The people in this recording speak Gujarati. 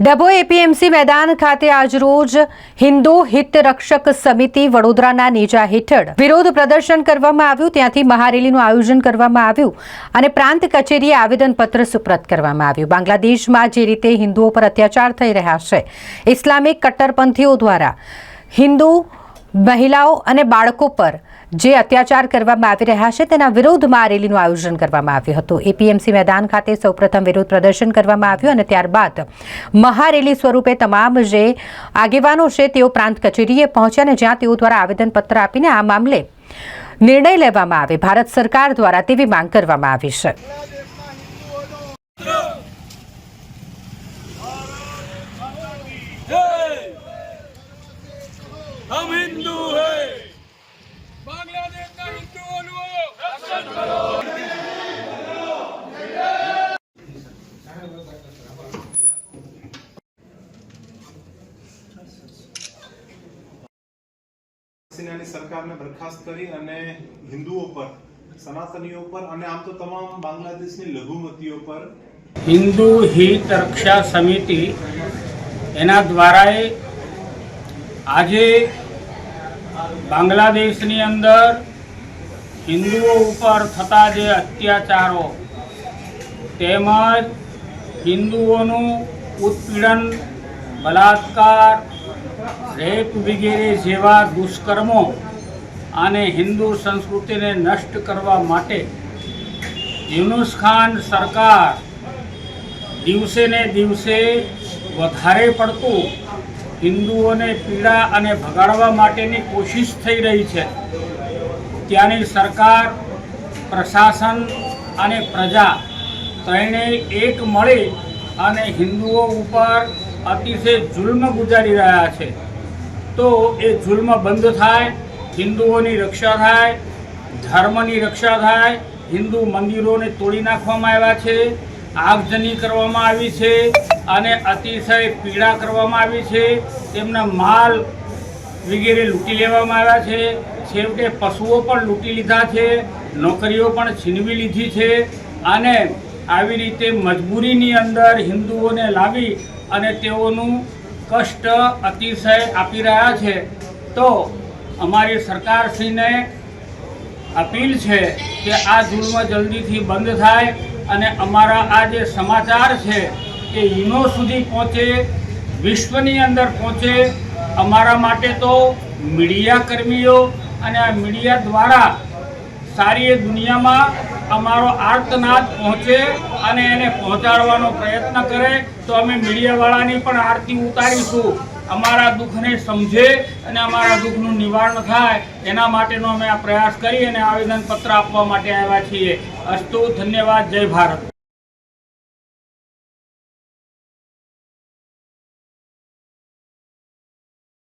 ડભોઈ એપીએમસી મેદાન ખાતે આજરોજ હિન્દુ હિત રક્ષક સમિતિ વડોદરાના નેજા હેઠળ વિરોધ પ્રદર્શન કરવામાં આવ્યું। ત્યાંથી મહારેલીનું આયોજન કરવામાં આવ્યું અને પ્રાંત કચેરીએ આવેદનપત્ર સુપ્રત કરવામાં આવ્યું। બાંગ્લાદેશમાં જે રીતે હિન્દુઓ પર અત્યાચાર થઈ રહ્યા છે, ઇસ્લામિક કટ્ટરપંથીઓ દ્વારા હિન્દુ મહિલાઓ અને બાળકો પર જે અત્યાચાર કરવામાં આવી રહ્યા છે તેના વિરોધમાં આ રેલીનું આયોજન કરવામાં આવ્યું હતું। એપીએમસી મેદાન ખાતે સૌપ્રથમ વિરોધ પ્રદર્શન કરવામાં આવ્યું અને ત્યારબાદ મહારેલી સ્વરૂપે તમામ જે આગેવાનો છે તેઓ પ્રાંત કચેરીએ પહોંચ્યા અને જ્યાં તેઓ દ્વારા આવેદનપત્ર આપીને આ મામલે નિર્ણય લેવામાં આવે ભારત સરકાર દ્વારા તેવી માંગ કરવામાં આવી છે। हम हिंदू हैं, बांग्लादेश का हिंदुओं रक्षण करो। સેનાની સરકારને બરખાસ્ત કરી અને હિન્દુઓ પર, સનાતનીઓ પર અને આમ તો તમામ બાંગ્લાદેશની લઘુમતીઓ પર हिंदू हित रक्षा समिति एना द्वारा આજે બાંગ્લાદેશની અંદર હિન્દુઓ ઉપર થતા જે અત્યાચારો તેમજ હિન્દુઓનું ઉત્પીડન, બલાત્કાર, રેપ વગેરે જેવા દુષ્કર્મો અને હિન્દુ સંસ્કૃતિને નષ્ટ કરવા માટે યુનુસ ખાન સરકાર દિવસે ને દિવસે વધારે પડતું હિન્દુઓને પીડા અને ભગાડવા માટેની કોશિશ થઈ રહી છે। ત્યાંની સરકાર, પ્રશાસન અને પ્રજા ત્રણેય એક મળી અને હિન્દુઓ ઉપર અતિશય જુલ્મ ગુજારી રહ્યા છે। તો એ જુલ્મ બંધ થાય, હિન્દુઓની રક્ષા થાય, ધર્મની રક્ષા થાય। હિન્દુ મંદિરોને તોડી નાખવામાં આવ્યા છે, આગજની કરવામાં આવી છે અને અતિશય પીડા કરવામાં આવી છે। તેમના માલ વગેરે લૂંટી લેવામાં આવ્યા છે, છેવટે પશુઓ પણ લૂંટી લીધા છે, નોકરીઓ પણ છીનવી લીધી છે અને આવી રીતે મજબૂરીની અંદર હિન્દુઓને લાવી અને તેઓનું કષ્ટ અતિશય આપી રહ્યા છે। તો અમારી સરકારશ્રીને અપીલ છે કે આ જુલ્મ જલ્દીથી બંધ થાય અને અમારા આ જે સમાચાર છે એ યુનો સુધી પહોંચે, વિશ્વની અંદર પહોંચે। અમારા માટે તો મીડિયા કર્મીઓ અને આ મીડિયા દ્વારા સારી દુનિયામાં અમારો આર્તનાદ પહોંચે અને એને પહોંચાડવાનો પ્રયત્ન કરે તો અમે મીડિયાવાળાની પણ આરતી ઉતારીશું। અમારા દુઃખને સમજે અને અમારા દુઃખનું નિવારણ થાય એના માટેનો અમે આ પ્રયાસ કરી અને આવેદનપત્ર આપવા માટે આવ્યા છીએ। અસ્તુ, ધન્યવાદ, જય ભારત।